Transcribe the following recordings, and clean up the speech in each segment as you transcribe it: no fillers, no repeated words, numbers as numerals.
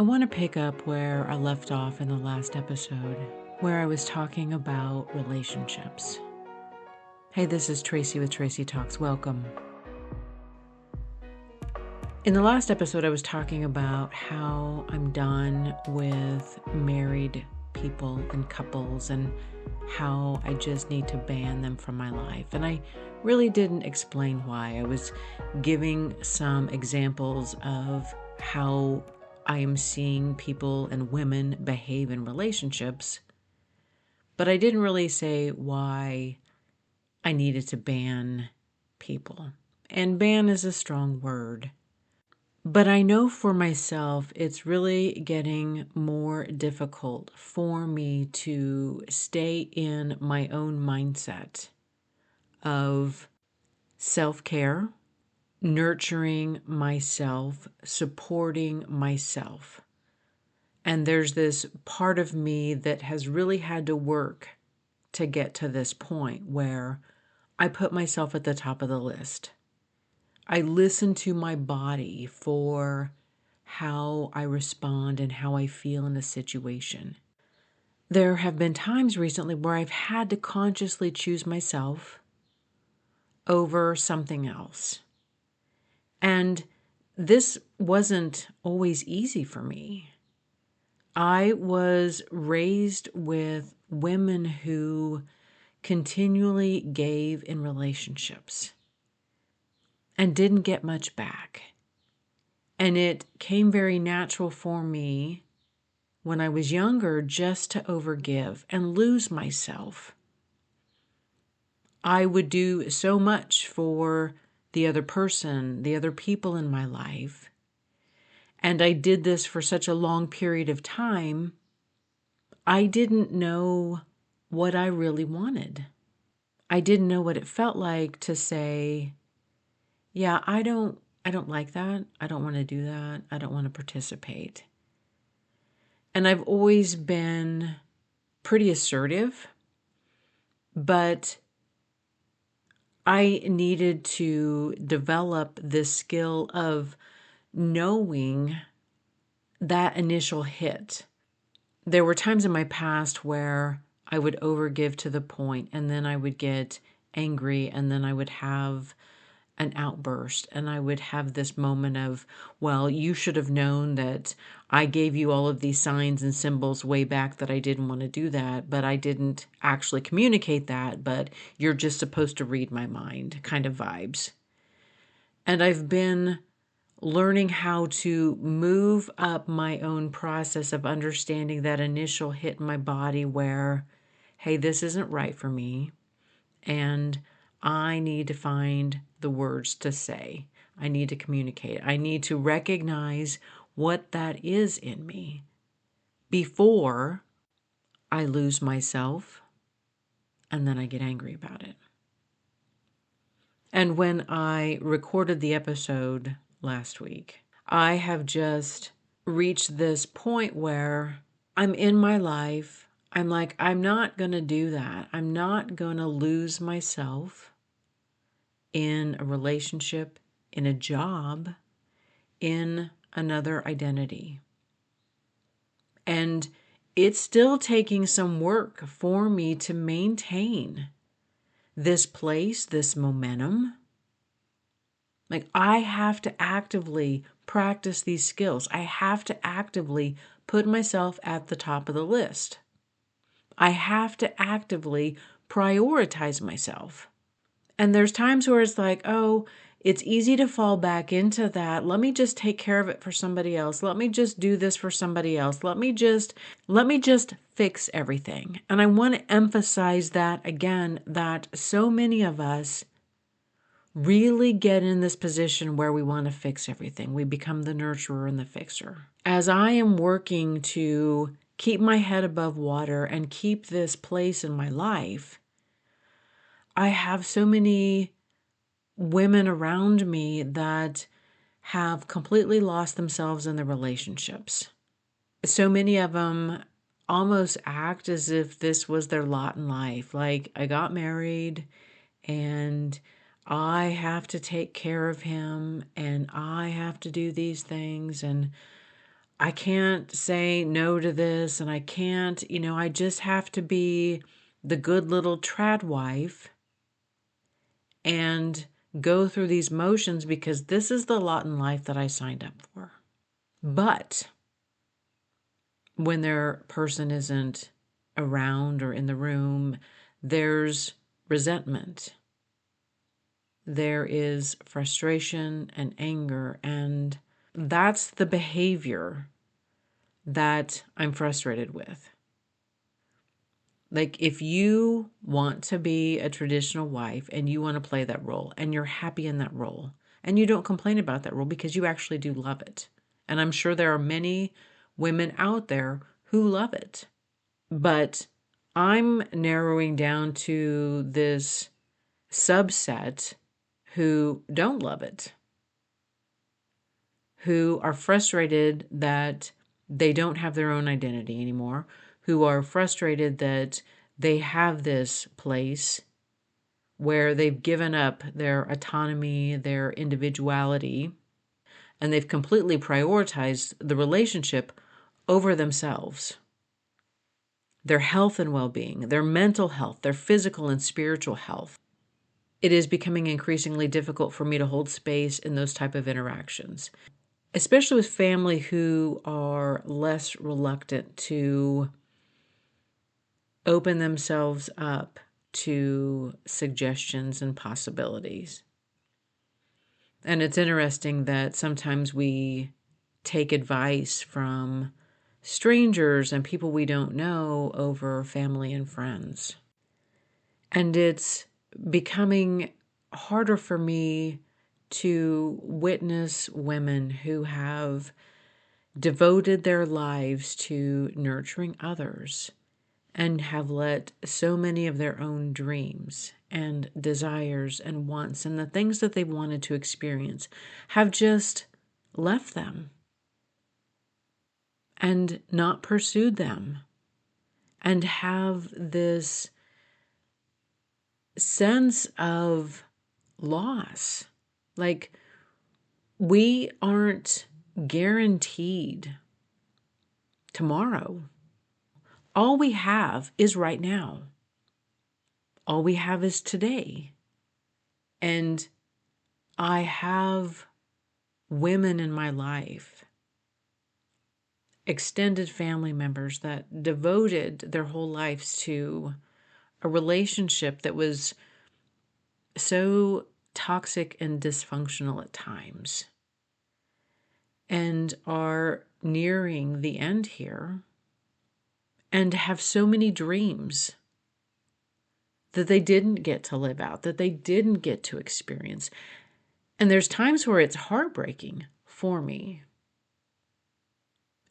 I want to pick up where I left off in the last episode, where I was talking about relationships. Hey, this is Tracy with Tracy Talks. Welcome. In the last episode, I was talking about how I'm done with married people and couples and how I just need to ban them from my life. And I really didn't explain why. I was giving some examples of how I am seeing people and women behave in relationships, but I didn't really say why I needed to ban people. And ban is a strong word. But I know for myself, it's really getting more difficult for me to stay in my own mindset of self-care, nurturing myself, supporting myself. And there's this part of me that has really had to work to get to this point where I put myself at the top of the list. I listen to my body for how I respond and how I feel in a situation. There have been times recently where I've had to consciously choose myself over something else. And this wasn't always easy for me. I was raised with women who continually gave in relationships and didn't get much back. And it came very natural for me when I was younger just to overgive and lose myself. I would do so much for the other person, the other people in my life. And I did this for such a long period of time, I didn't know what I really wanted. I didn't know what it felt like to say, yeah, I don't like that. I don't want to do that. I don't want to participate. And I've always been pretty assertive, but I needed to develop this skill of knowing that initial hit. There were times in my past where I would overgive to the point, and then I would get angry, and then I would have an outburst, and I would have this moment of, well, you should have known that I gave you all of these signs and symbols way back that I didn't want to do that, but I didn't actually communicate that, but you're just supposed to read my mind kind of vibes. And I've been learning how to move up my own process of understanding that initial hit in my body where, hey, this isn't right for me, and I need to find the words to say. I need to communicate. I need to recognize what that is in me before I lose myself and then I get angry about it. And when I recorded the episode last week, I have just reached this point where I'm in my life. I'm like, I'm not going to do that. I'm not going to lose myself in a relationship, in a job, in another identity. And it's still taking some work for me to maintain this place, this momentum. Like, I have to actively practice these skills. I have to actively put myself at the top of the list. I have to actively prioritize myself. And there's times where it's like, oh, it's easy to fall back into that. Let me just take care of it for somebody else. Let me just do this for somebody else. Let me just fix everything. And I want to emphasize that again, that so many of us really get in this position where we want to fix everything. We become the nurturer and the fixer. As I am working to keep my head above water and keep this place in my life, I have so many women around me that have completely lost themselves in their relationships. So many of them almost act as if this was their lot in life. Like, I got married and I have to take care of him and I have to do these things and I can't say no to this, and I can't, I just have to be the good little trad wife and go through these motions because this is the lot in life that I signed up for. But when their person isn't around or in the room, there's resentment. There is frustration and anger, and that's the behavior that I'm frustrated with. Like, if you want to be a traditional wife and you want to play that role and you're happy in that role and you don't complain about that role because you actually do love it. And I'm sure there are many women out there who love it. But I'm narrowing down to this subset who don't love it, who are frustrated that they don't have their own identity anymore, who are frustrated that they have this place where they've given up their autonomy, their individuality, and they've completely prioritized the relationship over themselves, their health and well-being, their mental health, their physical and spiritual health. It is becoming increasingly difficult for me to hold space in those type of interactions, especially with family who are less reluctant to open themselves up to suggestions and possibilities. And it's interesting that sometimes we take advice from strangers and people we don't know over family and friends. And it's becoming harder for me to witness women who have devoted their lives to nurturing others and have let so many of their own dreams and desires and wants and the things that they wanted to experience have just left them and not pursued them and have this sense of loss. Like, we aren't guaranteed tomorrow. All we have is right now. All we have is today. And I have women in my life, extended family members that devoted their whole lives to a relationship that was so toxic and dysfunctional at times and are nearing the end here and have so many dreams that they didn't get to live out, that they didn't get to experience. And there's times where it's heartbreaking for me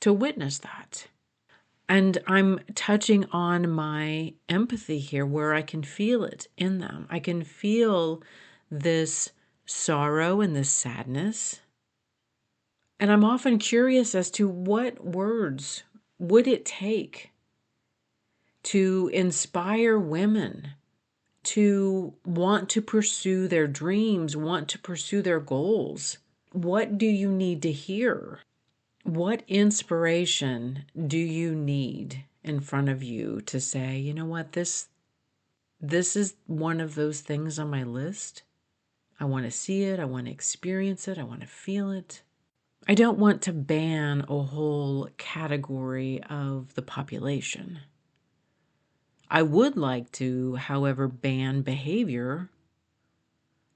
to witness that. And I'm touching on my empathy here where I can feel it in them. I can feel this sorrow and this sadness. And I'm often curious as to what words would it take to inspire women to want to pursue their dreams, want to pursue their goals. What do you need to hear? What inspiration do you need in front of you to say, you know what, this is one of those things on my list. I want to see it. I want to experience it. I want to feel it. I don't want to ban a whole category of the population. I would like to, however, ban behavior.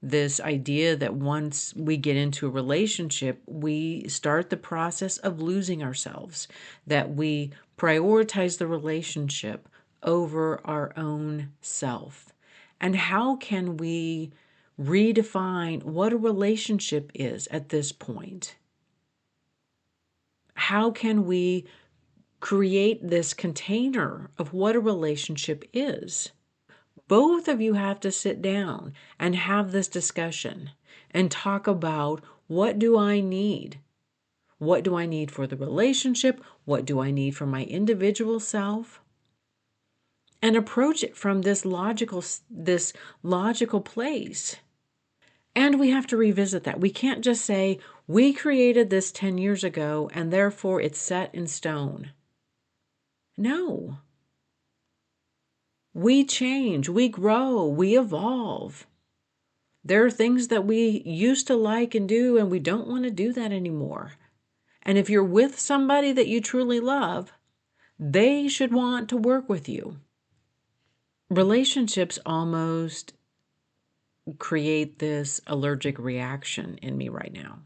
This idea that once we get into a relationship, we start the process of losing ourselves, that we prioritize the relationship over our own self. And how can we redefine what a relationship is at this point? How can we create this container of what a relationship is? Both of you have to sit down and have this discussion and talk about, what do I need? What do I need for the relationship? What do I need for my individual self? And approach it from this logical place. And we have to revisit that. We can't just say, We created this 10 years ago and therefore it's set in stone. No. We change, we grow, we evolve. There are things that we used to like and do, and we don't want to do that anymore. And if you're with somebody that you truly love, they should want to work with you. Relationships almost create this allergic reaction in me right now.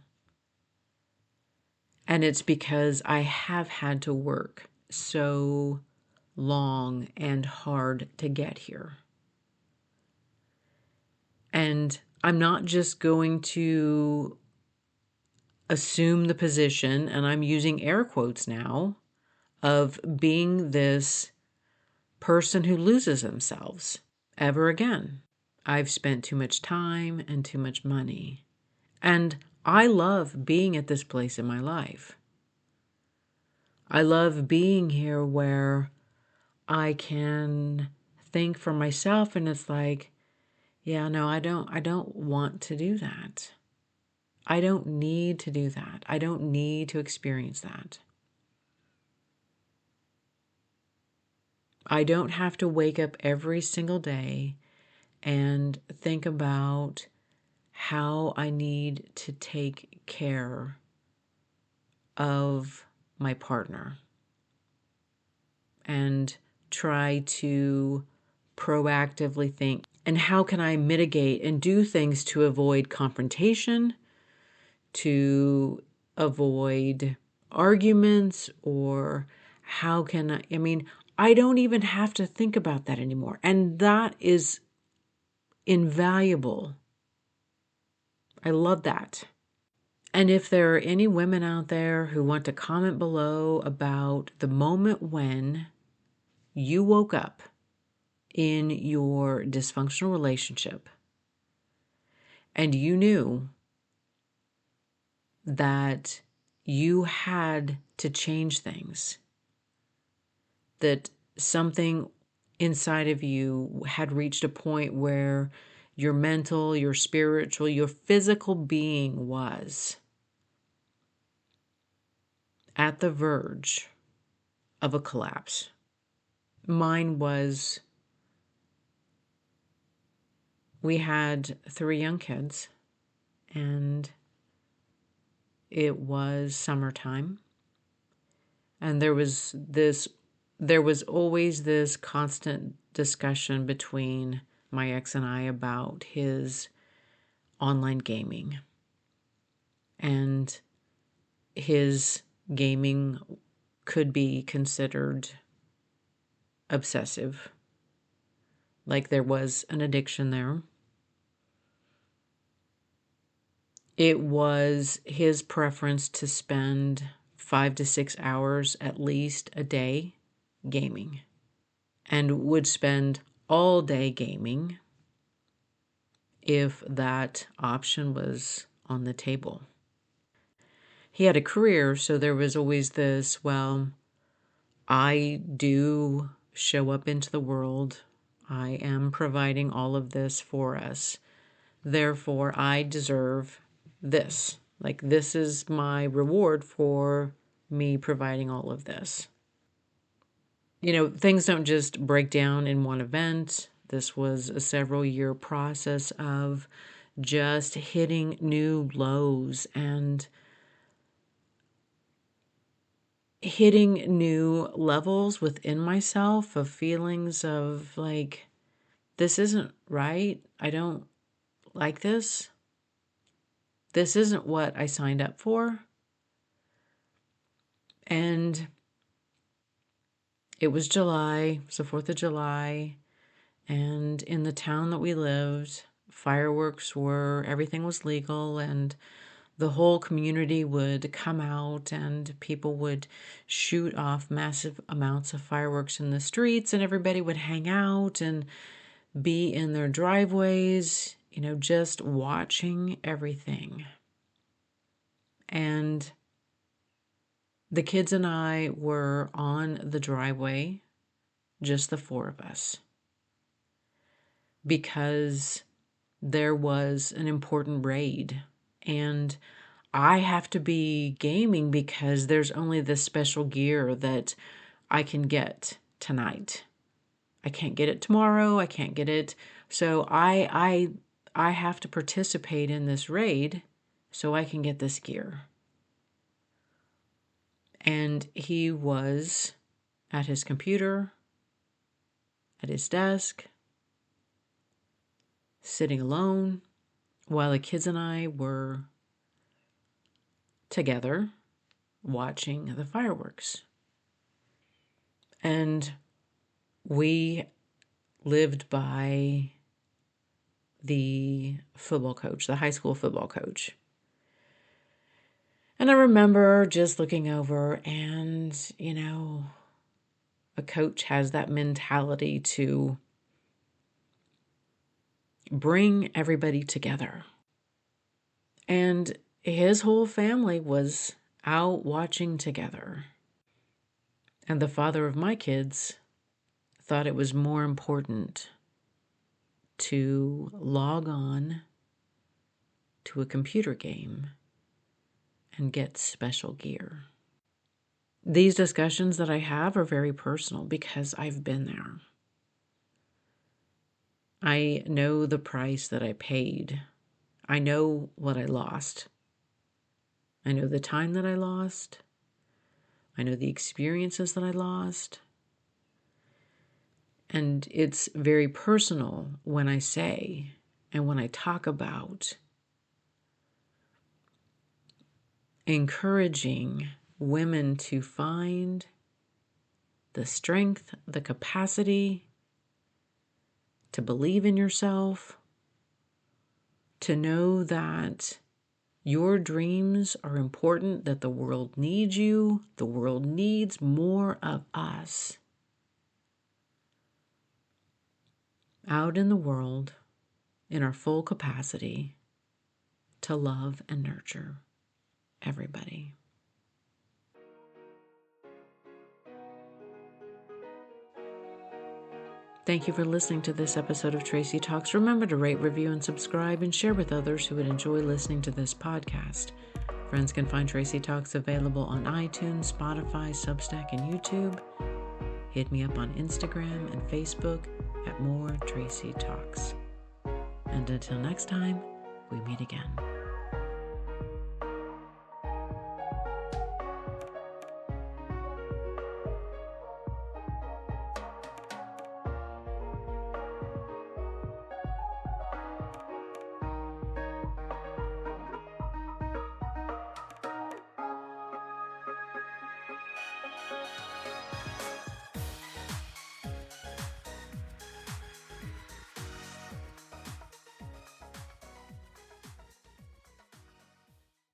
And it's because I have had to work so long and hard to get here. And I'm not just going to assume the position, and I'm using air quotes now, of being this person who loses themselves ever again. I've spent too much time and too much money. And I love being at this place in my life. I love being here where I can think for myself, and it's like, yeah, no, I don't want to do that. I don't need to do that. I don't need to experience that. I don't have to wake up every single day and think about how I need to take care of my partner and try to proactively think, and how can I mitigate and do things to avoid confrontation, to avoid arguments, or how can I don't even have to think about that anymore. And that is invaluable. I love that. And if there are any women out there who want to comment below about the moment when you woke up in your dysfunctional relationship and you knew that you had to change things, that something inside of you had reached a point where your mental, your spiritual, your physical being was at the verge of a collapse. Mine was, we had 3 young kids, and it was summertime. And there was always this constant discussion between my ex and I about his online gaming. And his gaming could be considered obsessive. Like there was an addiction there. It was his preference to spend 5 to 6 hours at least a day gaming, and would spend all day gaming if that option was on the table. He had a career, so there was always this, well, I do show up into the world. I am providing all of this for us. Therefore, I deserve this. Like, this is my reward for me providing all of this. You know, things don't just break down in one event. This was a several-year process of just hitting new lows and hitting new levels within myself of feelings of like, this isn't right. I don't like this. This isn't what I signed up for. And it was July, it was the 4th of July, and in the town that we lived, fireworks were, everything was legal, and the whole community would come out and people would shoot off massive amounts of fireworks in the streets, and everybody would hang out and be in their driveways, you know, just watching everything. And the kids and I were on the driveway, just the 4 of us, because there was an important raid. And I have to be gaming because there's only this special gear that I can get tonight. I can't get it tomorrow. I can't get it. So I have to participate in this raid so I can get this gear. And he was at his computer, at his desk, sitting alone, while the kids and I were together watching the fireworks. And we lived by the football coach, the high school football coach. And I remember just looking over and, a coach has that mentality to bring everybody together. And his whole family was out watching together. And the father of my kids thought it was more important to log on to a computer game and get special gear. These discussions that I have are very personal because I've been there. I know the price that I paid. I know what I lost. I know the time that I lost. I know the experiences that I lost. And it's very personal when I say and when I talk about encouraging women to find the strength, the capacity to believe in yourself, to know that your dreams are important, that the world needs you, the world needs more of us out in the world in our full capacity to love and nurture everybody. Thank you for listening to this episode of Tracy Talks. Remember to rate, review, and subscribe, and share with others who would enjoy listening to this podcast. Friends can find Tracy Talks available on iTunes, Spotify, Substack, and YouTube. Hit me up on Instagram and Facebook at More Tracy Talks. And until next time, we meet again.